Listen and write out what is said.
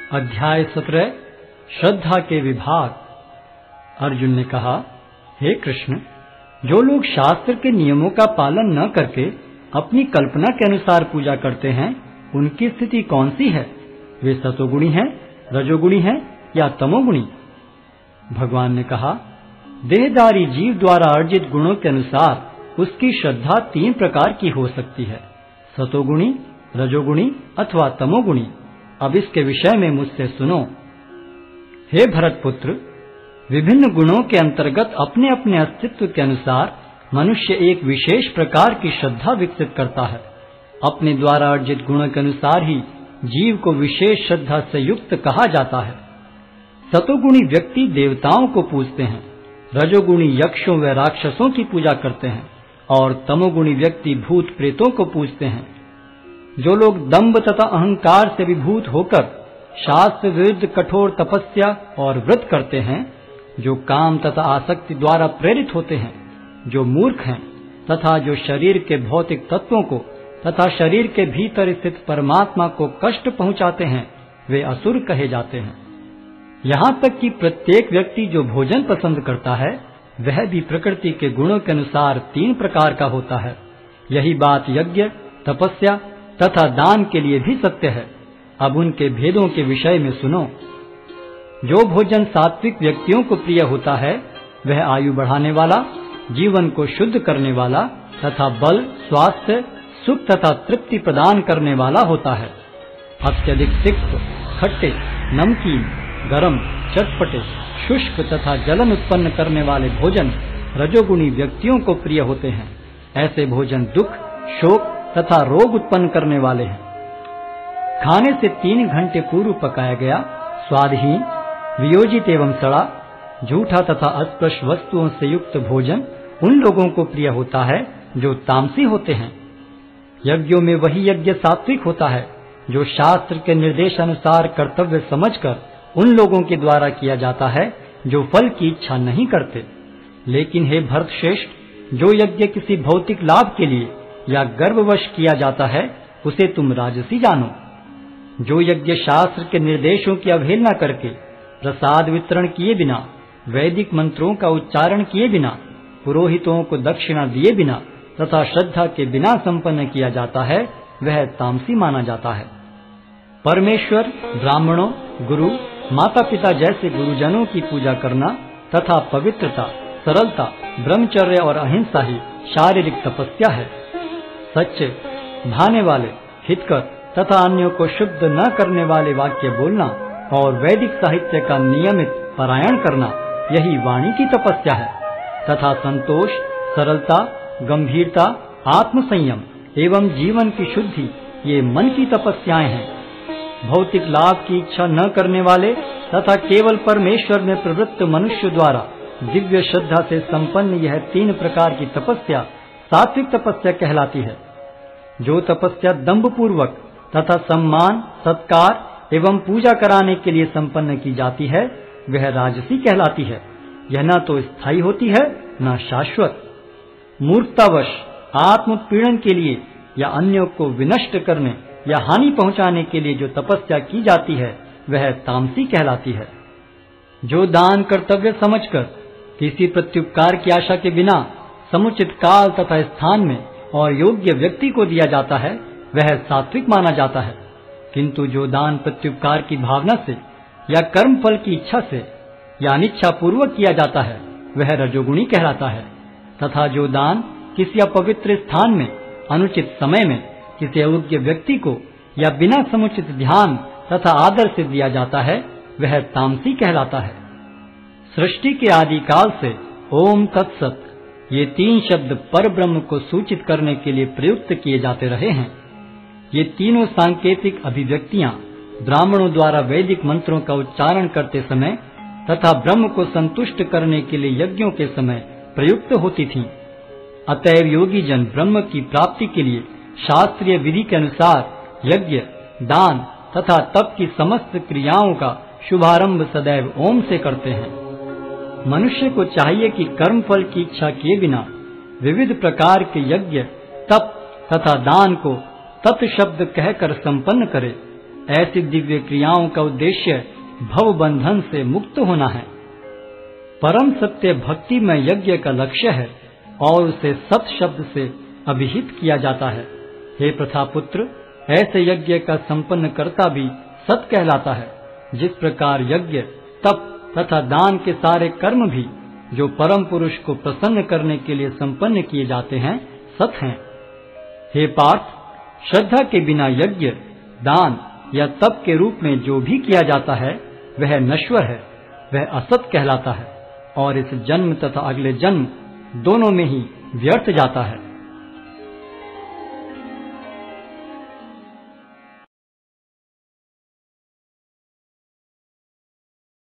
अध्याय 17 श्रद्धा के विभाग। अर्जुन ने कहा, हे कृष्ण, जो लोग शास्त्र के नियमों का पालन न करके अपनी कल्पना के अनुसार पूजा करते हैं, उनकी स्थिति कौन सी है? वे सतोगुणी हैं, रजोगुणी हैं या तमोगुणी? भगवान ने कहा, देहधारी जीव द्वारा अर्जित गुणों के अनुसार उसकी श्रद्धा 3 प्रकार की हो सकती है, सतोगुणी, रजोगुणी अथवा तमोगुणी। अब इसके विषय में मुझसे सुनो। हे भरत पुत्र, विभिन्न गुणों के अंतर्गत अपने अपने अस्तित्व के अनुसार मनुष्य एक विशेष प्रकार की श्रद्धा विकसित करता है। अपने द्वारा अर्जित गुणों के अनुसार ही जीव को विशेष श्रद्धा से युक्त कहा जाता है। सतोगुणी व्यक्ति देवताओं को पूजते हैं, रजोगुणी यक्षों व राक्षसों की पूजा करते हैं और तमोगुणी व्यक्ति भूत प्रेतों को पूजते हैं। जो लोग दंभ तथा अहंकार से विभूत होकर शास्त्र विरुद्ध कठोर तपस्या और व्रत करते हैं, जो काम तथा आसक्ति द्वारा प्रेरित होते हैं, जो मूर्ख हैं तथा जो शरीर के भौतिक तत्वों को तथा शरीर के भीतर स्थित परमात्मा को कष्ट पहुंचाते हैं, वे असुर कहे जाते हैं। यहाँ तक कि प्रत्येक व्यक्ति जो भोजन पसंद करता है, वह भी प्रकृति के गुणों के अनुसार 3 प्रकार का होता है। यही बात यज्ञ, तपस्या तथा दान के लिए भी सत्य है। अब उनके भेदों के विषय में सुनो। जो भोजन सात्विक व्यक्तियों को प्रिय होता है, वह आयु बढ़ाने वाला, जीवन को शुद्ध करने वाला तथा बल, स्वास्थ्य, सुख तथा तृप्ति प्रदान करने वाला होता है। अत्यधिक तिक्त, खट्टे, नमकीन, गरम, चटपटे, शुष्क तथा जलन उत्पन्न करने वाले भोजन रजोगुणी व्यक्तियों को प्रिय होते हैं। ऐसे भोजन दुख, शोक तथा रोग उत्पन्न करने वाले हैं। खाने से 3 घंटे पूर्व पकाया गया, स्वादहीन, वियोजित एवं सड़ा, झूठा तथा अस्पृश्य वस्तुओं से युक्त भोजन उन लोगों को प्रिय होता है जो तामसी होते हैं। यज्ञों में वही यज्ञ सात्विक होता है जो शास्त्र के निर्देशानुसार कर्तव्य समझकर उन लोगों के द्वारा किया जाता है जो फल की इच्छा नहीं करते। लेकिन हे भरतश्रेष्ठ, जो यज्ञ किसी भौतिक लाभ के लिए या गर्ववश किया जाता है, उसे तुम राजसी जानो। जो यज्ञ शास्त्र के निर्देशों की अवहेलना करके, प्रसाद वितरण किए बिना, वैदिक मंत्रों का उच्चारण किए बिना, पुरोहितों को दक्षिणा दिए बिना तथा श्रद्धा के बिना संपन्न किया जाता है, वह तामसी माना जाता है। परमेश्वर, ब्राह्मणों, गुरु, माता पिता जैसे गुरुजनों की पूजा करना तथा पवित्रता, सरलता, ब्रह्मचर्य और अहिंसा ही शारीरिक तपस्या है। सच्चे, भाने वाले, हितकर तथा अन्यों को शुद्ध न करने वाले वाक्य बोलना और वैदिक साहित्य का नियमित पारायण करना, यही वाणी की तपस्या है। तथा संतोष, सरलता, गंभीरता, आत्मसंयम एवं जीवन की शुद्धि, ये मन की तपस्याएं हैं। भौतिक लाभ की इच्छा न करने वाले तथा केवल परमेश्वर में प्रवृत्त मनुष्य द्वारा दिव्य श्रद्धा से संपन्न यह 3 प्रकार की तपस्या सात्विक तपस्या कहलाती है। जो तपस्या दंभ पूर्वक तथा सम्मान, सत्कार एवं पूजा कराने के लिए संपन्न की जाती है, वह राजसी कहलाती है। यह न तो स्थायी होती है, न शाश्वत। मूर्खतावश आत्मोत्पीड़न के लिए या अन्यों को विनष्ट करने या हानि पहुंचाने के लिए जो तपस्या की जाती है, वह तामसी कहलाती है। जो दान कर्तव्य समझकर किसी प्रत्युपकार की आशा के बिना समुचित काल तथा स्थान में और योग्य व्यक्ति को दिया जाता है, वह सात्विक माना जाता है। किंतु जो दान प्रत्युपकार की भावना से या कर्म फल की इच्छा से या अनिच्छा पूर्वक किया जाता है, वह रजोगुणी कहलाता है। तथा जो दान किसी अपवित्र स्थान में, अनुचित समय में, किसी अयोग्य व्यक्ति को या बिना समुचित ध्यान तथा आदर से दिया जाता है, वह तामसी कहलाता है। सृष्टि के आदि काल से ओम तत्सत ये 3 शब्द पर ब्रह्म को सूचित करने के लिए प्रयुक्त किए जाते रहे हैं। ये तीनों सांकेतिक अभिव्यक्तियां ब्राह्मणों द्वारा वैदिक मंत्रों का उच्चारण करते समय तथा ब्रह्म को संतुष्ट करने के लिए यज्ञों के समय प्रयुक्त होती थीं। अतएव योगी जन ब्रह्म की प्राप्ति के लिए शास्त्रीय विधि के अनुसार यज्ञ, दान तथा तप की समस्त क्रियाओं का शुभारंभ सदैव ओम से करते हैं। मनुष्य को चाहिए कि कर्म फल की इच्छा किए बिना विविध प्रकार के यज्ञ, तप तथा दान को तत् शब्द कहकर संपन्न करे ऐसी दिव्य क्रियाओं का उद्देश्य भव बंधन से मुक्त होना है। परम सत्य भक्ति में यज्ञ का लक्ष्य है और उसे सत शब्द से अभिहित किया जाता है। हे प्रथापुत्र, ऐसे यज्ञ का संपन्न करता भी सत कहलाता है। जिस प्रकार यज्ञ, तप तथा दान के सारे कर्म भी जो परम पुरुष को प्रसन्न करने के लिए संपन्न किए जाते हैं, सत हैं। हे पार्थ, श्रद्धा के बिना यज्ञ, दान या तप के रूप में जो भी किया जाता है वह नश्वर है, वह असत कहलाता है और इस जन्म तथा अगले जन्म दोनों में ही व्यर्थ जाता है।